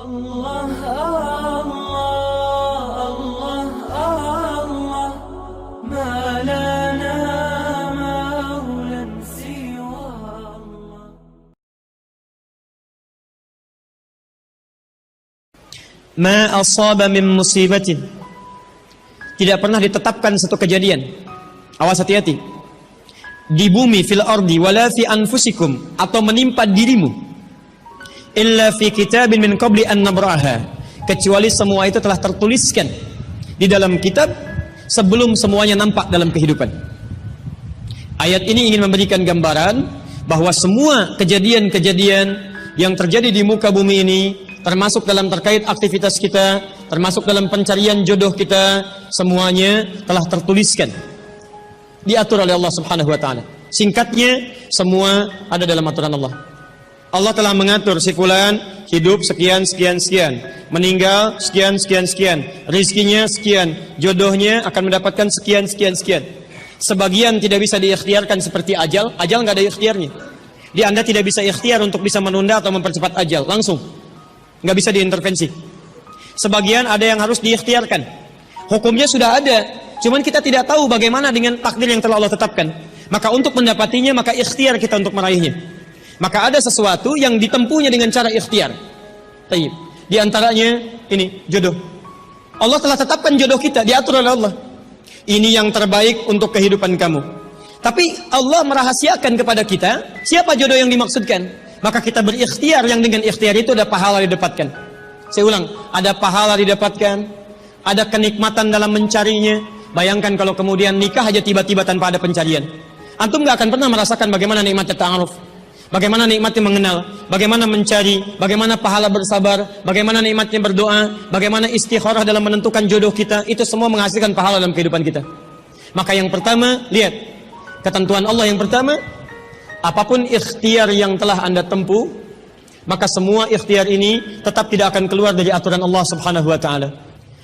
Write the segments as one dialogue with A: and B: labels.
A: Allah, Allah, Allah, ma lana maulan siwa Allah.
B: Ma asaba min musibatin, tidak pernah ditetapkan satu kejadian, awas hati-hati, di bumi fil ardi wala fi anfusikum, atau menimpa dirimu, illa fi kitabin min qabli an nabraha, kecuali semua itu telah tertuliskan di dalam kitab sebelum semuanya nampak dalam kehidupan. Ayat ini ingin memberikan gambaran bahwa semua kejadian-kejadian yang terjadi di muka bumi ini, termasuk dalam terkait aktivitas kita, termasuk dalam pencarian jodoh kita, semuanya telah tertuliskan, diatur oleh Allah Subhanahu wa taala. Singkatnya, semua ada dalam aturan Allah. Allah telah mengatur si fulan hidup sekian sekian sekian, meninggal sekian sekian sekian, rizkinya sekian, jodohnya akan mendapatkan sekian sekian sekian. Sebagian tidak bisa diikhtiarkan seperti ajal, ajal nggak ada ikhtiarnya. Di Anda tidak bisa ikhtiar untuk bisa menunda atau mempercepat ajal, langsung nggak bisa diintervensi. Sebagian ada yang harus diikhtiarkan, hukumnya sudah ada, cuman kita tidak tahu bagaimana dengan takdir yang telah Allah tetapkan. Maka untuk mendapatinya, maka ikhtiar kita untuk meraihnya. Maka ada sesuatu yang ditempuhnya dengan cara ikhtiar. Tayyib. Di antaranya ini jodoh. Allah telah tetapkan jodoh kita, diatur oleh Allah. Ini yang terbaik untuk kehidupan kamu. Tapi Allah merahasiakan kepada kita siapa jodoh yang dimaksudkan. Maka kita berikhtiar, yang dengan ikhtiar itu ada pahala didapatkan. Saya ulang, ada pahala didapatkan, ada kenikmatan dalam mencarinya. Bayangkan kalau kemudian nikah aja tiba-tiba tanpa ada pencarian. Antum gak akan pernah merasakan bagaimana nikmatnya ta'aruf, bagaimana nikmatnya mengenal, bagaimana mencari, bagaimana pahala bersabar, bagaimana nikmatnya berdoa, bagaimana istikharah dalam menentukan jodoh kita. Itu semua menghasilkan pahala dalam kehidupan kita. Maka yang pertama, lihat ketentuan Allah yang pertama, apapun ikhtiar yang telah Anda tempuh, maka semua ikhtiar ini tetap tidak akan keluar dari aturan Allah Subhanahu wa taala.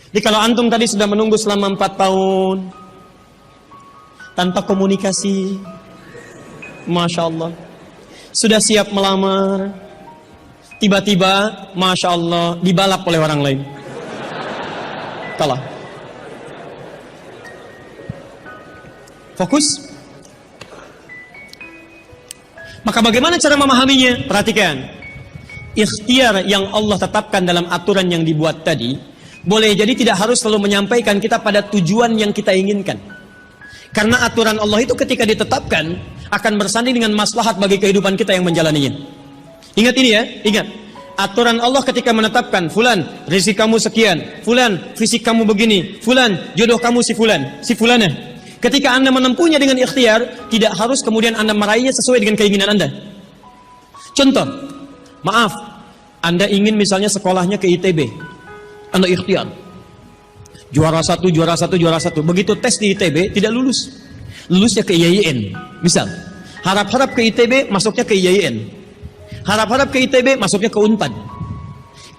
B: Jadi kalau antum tadi sudah menunggu selama 4 tahun tanpa komunikasi, Masya Allah, sudah siap melamar, tiba-tiba Masya Allah dibalap oleh orang lain, kalah. Fokus. Maka bagaimana cara memahaminya? Perhatikan, ikhtiar yang Allah tetapkan dalam aturan yang dibuat tadi, boleh jadi tidak harus selalu menyampaikan kita pada tujuan yang kita inginkan. Karena aturan Allah itu ketika ditetapkan akan bersanding dengan maslahat bagi kehidupan kita yang menjalaninya. Ingat ini ya, ingat. Aturan Allah ketika menetapkan, fulan rezeki kamu sekian, fulan fisik kamu begini, fulan jodoh kamu si fulan, si fulanah. Ketika Anda menempuhnya dengan ikhtiar, tidak harus kemudian Anda meraihnya sesuai dengan keinginan Anda. Contoh, maaf, Anda ingin misalnya sekolahnya ke ITB, Anda ikhtiar, juara satu. Begitu tes di ITB tidak lulus, lulusnya ke IAIN, misal. Harap-harap ke ITB, masuknya ke IAIN. Harap-harap ke ITB, masuknya ke UNPAD.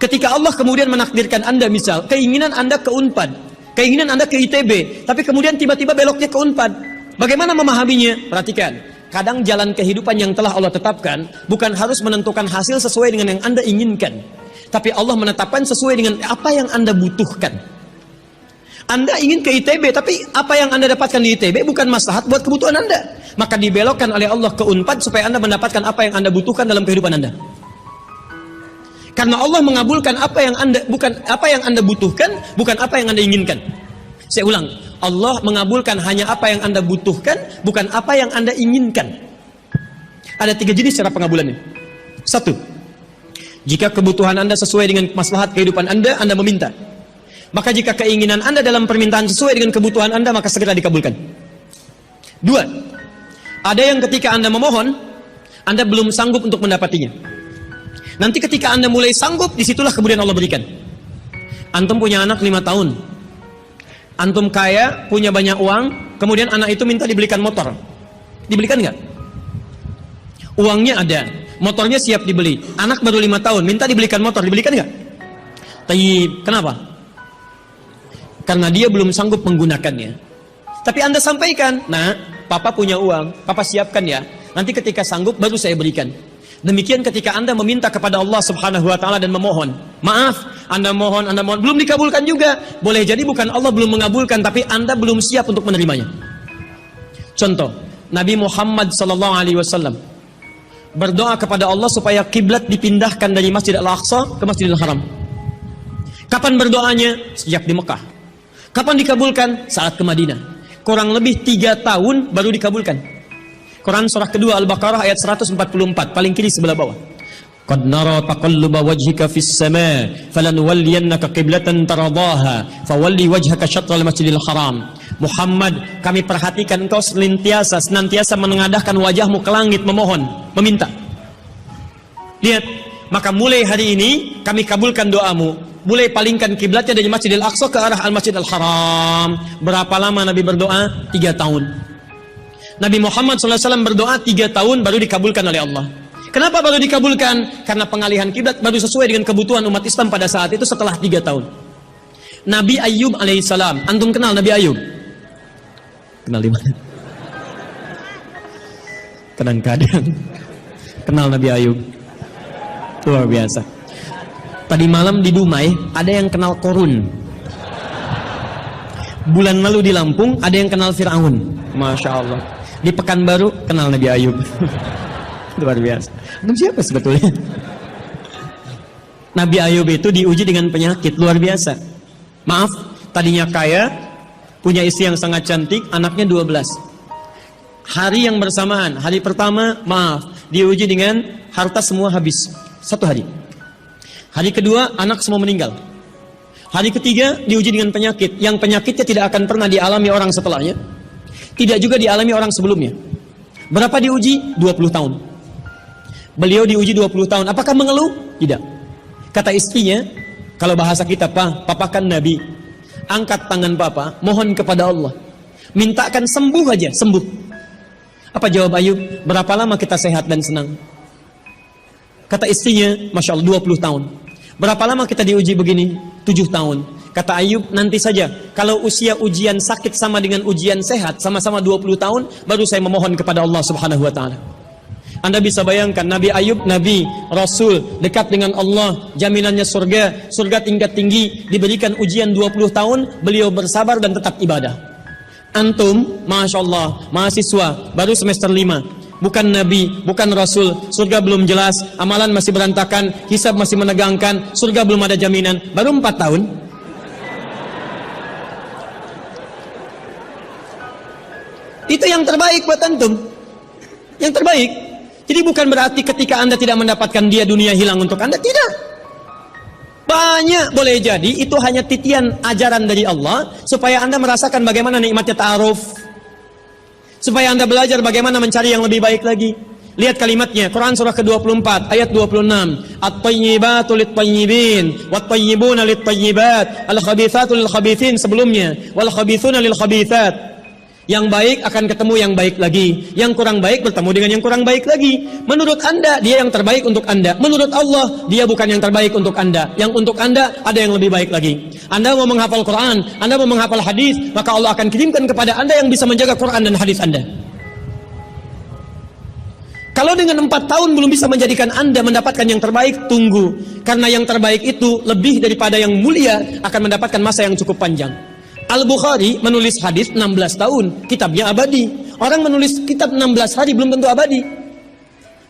B: Ketika Allah kemudian menakdirkan Anda, misal, keinginan Anda ke UNPAD, keinginan Anda ke ITB, tapi kemudian tiba-tiba beloknya ke UNPAD. Bagaimana memahaminya? Perhatikan, kadang jalan kehidupan yang telah Allah tetapkan bukan harus menentukan hasil sesuai dengan yang Anda inginkan, tapi Allah menetapkan sesuai dengan apa yang Anda butuhkan. Anda ingin ke ITB, tapi apa yang Anda dapatkan di ITB bukan maslahat buat kebutuhan Anda. Maka dibelokkan oleh Allah ke UNPAD supaya Anda mendapatkan apa yang Anda butuhkan dalam kehidupan Anda. Karena Allah mengabulkan apa yang Anda butuhkan, bukan apa yang Anda inginkan. Saya ulang, Allah mengabulkan hanya apa yang Anda butuhkan, bukan apa yang Anda inginkan. Ada 3 jenis cara pengabulannya. 1, jika kebutuhan Anda sesuai dengan maslahat kehidupan Anda meminta. Maka jika keinginan Anda dalam permintaan sesuai dengan kebutuhan Anda, maka segera dikabulkan. 2, ada yang ketika Anda memohon, Anda belum sanggup untuk mendapatinya. Nanti ketika Anda mulai sanggup, disitulah kemudian Allah berikan. Antum punya anak 5 tahun, antum kaya, punya banyak uang, kemudian anak itu minta dibelikan motor. Dibelikan nggak? Uangnya ada, motornya siap dibeli. Anak baru 5 tahun, minta dibelikan motor, dibelikan nggak? Tayyib, kenapa? Karena dia belum sanggup menggunakannya. Tapi Anda sampaikan, nah, papa punya uang, papa siapkan ya. Nanti ketika sanggup baru saya berikan. Demikian ketika Anda meminta kepada Allah Subhanahu wa taala dan memohon. Maaf, Anda mohon, belum dikabulkan juga. Boleh jadi bukan Allah belum mengabulkan, tapi Anda belum siap untuk menerimanya. Contoh, Nabi Muhammad SAW berdoa kepada Allah supaya kiblat dipindahkan dari Masjid Al-Aqsa ke Masjidil Haram. Kapan berdoanya? Sejak di Mekah. Kapan dikabulkan? Saat ke Madinah. Kurang lebih 3 tahun baru dikabulkan. Quran surah kedua Al-Baqarah ayat 144, paling kiri sebelah bawah. Qad nara taqalluba wajhika fis sama' falanuwalliyannaka qiblatan taradaha fawalli wajhaka syatral Masjidil Haram. Muhammad, kami perhatikan engkau senantiasa menengadahkan wajahmu ke langit memohon, meminta. Lihat, maka mulai hari ini kami kabulkan doamu. Mulai palingkan kiblatnya dari Masjidil Aqsa ke arah Al-Masjidil Haram. Berapa lama Nabi berdoa? 3 tahun. Nabi Muhammad SAW berdoa 3 tahun baru dikabulkan oleh Allah. Kenapa baru dikabulkan? Karena pengalihan kiblat baru sesuai dengan kebutuhan umat Islam pada saat itu setelah 3 tahun. Nabi Ayub alaihissalam. Antum kenal Nabi Ayub? Kenal di mana? Kadang-kadang kenal Nabi Ayub. Luar biasa. Tadi malam di Dumai ada yang kenal Korun. Bulan lalu di Lampung ada yang kenal Fir'aun. Masya Allah. Di Pekanbaru kenal Nabi Ayub. Luar biasa. Itu siapa sebetulnya? Nabi Ayub itu diuji dengan penyakit luar biasa. Maaf, tadinya kaya, punya istri yang sangat cantik, anaknya 12. Hari yang bersamaan, hari pertama, maaf, diuji dengan harta semua habis. 1 hari. Hari kedua, anak semua meninggal. Hari ketiga, diuji dengan penyakit. Yang penyakitnya tidak akan pernah dialami orang setelahnya. Tidak juga dialami orang sebelumnya. Berapa diuji? 20 tahun. Beliau diuji 20 tahun. Apakah mengeluh? Tidak. Kata istrinya, kalau bahasa kita, papa kan Nabi. Angkat tangan papa, mohon kepada Allah. Mintakan sembuh aja, sembuh. Apa jawab Ayub? Berapa lama kita sehat dan senang? Kata istrinya, Masya Allah 20 tahun. Berapa lama kita diuji begini? 7 tahun. Kata Ayub, nanti saja. Kalau usia ujian sakit sama dengan ujian sehat, sama-sama 20 tahun, baru saya memohon kepada Allah Subhanahu wa ta'ala. Anda bisa bayangkan, Nabi Ayub, Nabi, Rasul, dekat dengan Allah, jaminannya surga, surga tingkat tinggi, diberikan ujian 20 tahun, beliau bersabar dan tetap ibadah. Antum, Masya Allah, mahasiswa, baru semester 5, bukan Nabi, bukan Rasul, surga belum jelas, amalan masih berantakan, hisab masih menegangkan, surga belum ada jaminan, baru 4 tahun. Itu yang terbaik buat antum. Yang terbaik. Jadi bukan berarti ketika Anda tidak mendapatkan dia, dunia hilang untuk Anda. Tidak. Banyak boleh jadi itu hanya titian ajaran dari Allah supaya Anda merasakan bagaimana nikmatnya ta'aruf. Supaya Anda belajar bagaimana mencari yang lebih baik lagi. Lihat kalimatnya, Quran surah ke-24 ayat 26. At-tayyibatu lit-tayyibin wat-tayyibuna lit-tayyibat al-khabithatu lil-khabithin sebelumnya wal khabithuna lil-khabithat. Yang baik akan ketemu yang baik lagi. Yang kurang baik bertemu dengan yang kurang baik lagi. Menurut Anda, dia yang terbaik untuk Anda. Menurut Allah, dia bukan yang terbaik untuk Anda. Yang untuk Anda, ada yang lebih baik lagi. Anda mau menghafal Quran, Anda mau menghafal hadis, maka Allah akan kirimkan kepada Anda yang bisa menjaga Quran dan hadis Anda. Kalau dengan 4 tahun belum bisa menjadikan Anda mendapatkan yang terbaik, tunggu. Karena yang terbaik itu lebih daripada yang mulia akan mendapatkan masa yang cukup panjang. Al-Bukhari menulis hadis 16 tahun, kitabnya abadi. Orang menulis kitab 16 hari belum tentu abadi.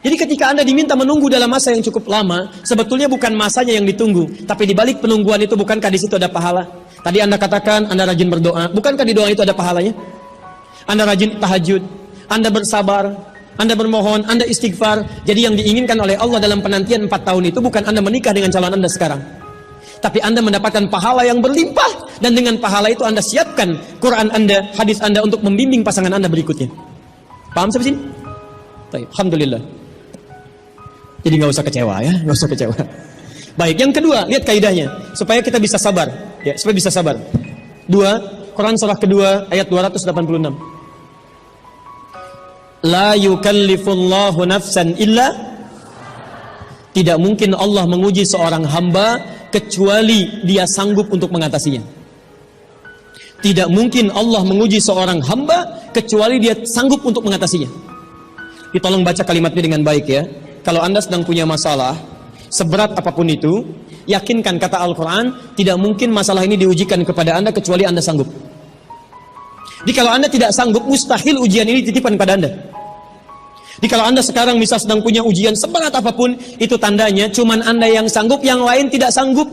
B: Jadi ketika Anda diminta menunggu dalam masa yang cukup lama, sebetulnya bukan masanya yang ditunggu, tapi di balik penungguan itu bukankah di situ ada pahala? Tadi Anda katakan Anda rajin berdoa, bukankah di doa itu ada pahalanya? Anda rajin tahajud, Anda bersabar, Anda bermohon, Anda istighfar. Jadi yang diinginkan oleh Allah dalam penantian 4 tahun itu bukan Anda menikah dengan calon Anda sekarang, tapi Anda mendapatkan pahala yang berlimpah. Dan dengan pahala itu Anda siapkan Quran Anda, hadis Anda untuk membimbing pasangan Anda berikutnya. Paham sampai sini? Baik, alhamdulillah. Jadi nggak usah kecewa ya, nggak usah kecewa. Baik, yang kedua, lihat kaidahnya supaya kita bisa sabar, ya, supaya bisa sabar. 2, Quran surah kedua ayat 286. La yukallifullahu nafsan illa. Tidak mungkin Allah menguji seorang hamba kecuali dia sanggup untuk mengatasinya. Tidak mungkin Allah menguji seorang hamba kecuali dia sanggup untuk mengatasinya. Ditolong baca kalimatnya dengan baik ya. kalau Anda sedang punya masalah, seberat apapun itu, yakinkan kata Al-Quran, tidak mungkin masalah ini diujikan kepada Anda kecuali Anda sanggup. Jadi kalau Anda tidak sanggup, mustahil ujian ini titipan pada Anda. Jadi kalau Anda sekarang misal sedang punya ujian seberat apapun, itu tandanya cuman Anda yang sanggup, yang lain tidak sanggup.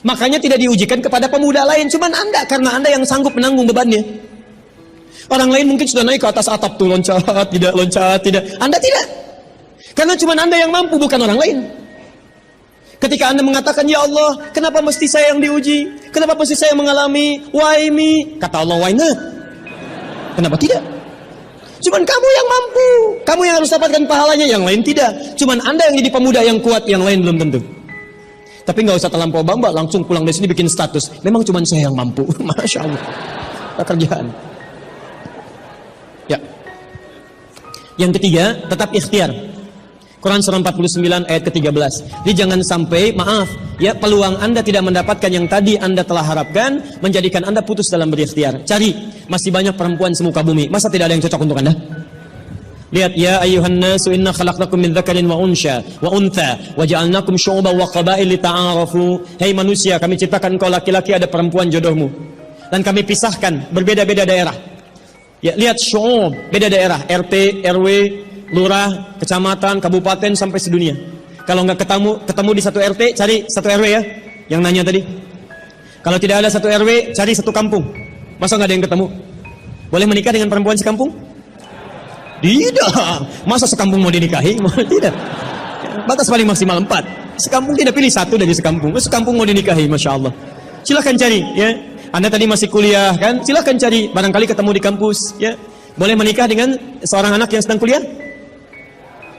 B: Makanya tidak diujikan kepada pemuda lain, cuman Anda, karena Anda yang sanggup menanggung bebannya. Orang lain mungkin sudah naik ke atas atap tuh, loncat, tidak. Anda tidak. Karena cuma Anda yang mampu, bukan orang lain. Ketika Anda mengatakan, ya Allah, kenapa mesti saya yang diuji? Kenapa mesti saya mengalami? Why me? Kata Allah, why not? Kenapa tidak? Cuman kamu yang mampu. Kamu yang harus dapatkan pahalanya, yang lain tidak. Cuman Anda yang jadi pemuda yang kuat, yang lain belum tentu. Tapi nggak usah terlampau bamba, langsung pulang dari sini bikin status. Memang cuma saya yang mampu. Masya Allah. Pekerjaan. Ya. Yang ketiga, tetap ikhtiar. Quran surah 49 ayat ke-13. Jadi jangan sampai, maaf, ya, peluang Anda tidak mendapatkan yang tadi Anda telah harapkan, menjadikan Anda putus dalam berikhtiar. Cari, masih banyak perempuan semuka bumi. Masa tidak ada yang cocok untuk Anda? Lihat, ya ayuhan nasu inna khalaqnakum min dzakarin wa untha wa ja'alnakum syu'uban wa qabail lita'arafu. Hei manusia, kami ciptakan engkau laki-laki, ada perempuan jodohmu. Dan kami pisahkan berbeda-beda daerah. Ya, lihat syu'ub, beda daerah, RT, RW, lurah, kecamatan, kabupaten, sampai sedunia. Kalau nggak ketemu di satu RT, cari satu RW ya, yang nanya tadi. Kalau tidak ada satu RW, cari satu kampung. Masa nggak ada yang ketemu? Boleh menikah dengan perempuan sekampung? Tidak. Masa sekampung mau dinikahi? Tidak. Batas paling maksimal 4. Sekampung tidak pilih satu dari sekampung. Sekampung mau dinikahi, Masya Allah. Silahkan cari, ya. Anda tadi masih kuliah, kan? Silahkan cari. Barangkali ketemu di kampus, ya. Boleh menikah dengan seorang anak yang sedang kuliah?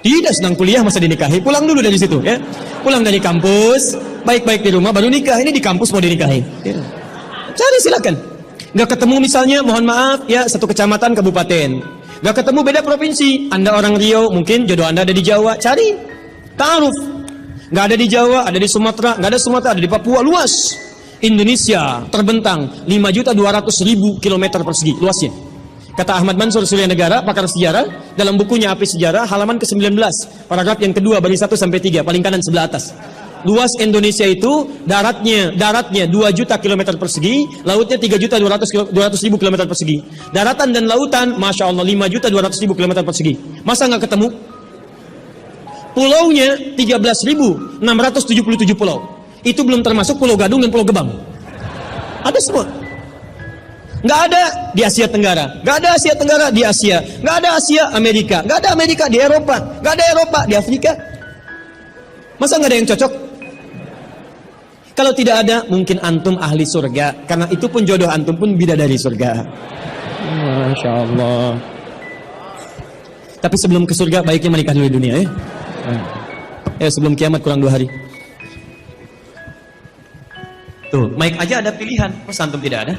B: Tidak sedang kuliah, masa dinikahi? Pulang dulu dari situ, ya. Pulang dari kampus, baik-baik di rumah, baru nikah. Ini di kampus mau dinikahi. Ya. Cari, silakan. Nggak ketemu misalnya, mohon maaf, ya, satu kecamatan, kabupaten. Nggak ketemu, beda provinsi. Anda orang Riau, mungkin jodoh Anda ada di Jawa. Cari, ta'aruf. Nggak ada di Jawa, ada di Sumatera. Nggak ada Sumatera, ada di Papua. Luas. Indonesia terbentang 5.200.000 kilometer persegi luasnya. Kata Ahmad Mansur Surya Negara, pakar sejarah, dalam bukunya Api Sejarah, halaman ke-19, paragraf yang kedua, baris 1 sampai 3, paling kanan sebelah atas. Luas Indonesia itu daratnya 2 juta kilometer persegi, lautnya 3.200.000 kilometer persegi. Daratan dan lautan, masya Allah, 5.200.000 kilometer persegi. Masa nggak ketemu? Pulaunya 13.677 pulau. Itu belum termasuk Pulau Gadung dan Pulau Gebang. Ada semua. Nggak ada di Asia Tenggara, nggak ada Asia Tenggara di Asia, nggak ada Asia Amerika, nggak ada Amerika di Eropa, nggak ada Eropa di Afrika. Masa nggak ada yang cocok? Kalau tidak ada, mungkin antum ahli surga, karena itu pun jodoh antum pun bidadari surga. Masya Allah. Tapi sebelum ke surga, baiknya menikah dulu di dunia, ya. Sebelum kiamat kurang 2 hari. Tuh, mic aja ada pilihan, masa antum tidak ada?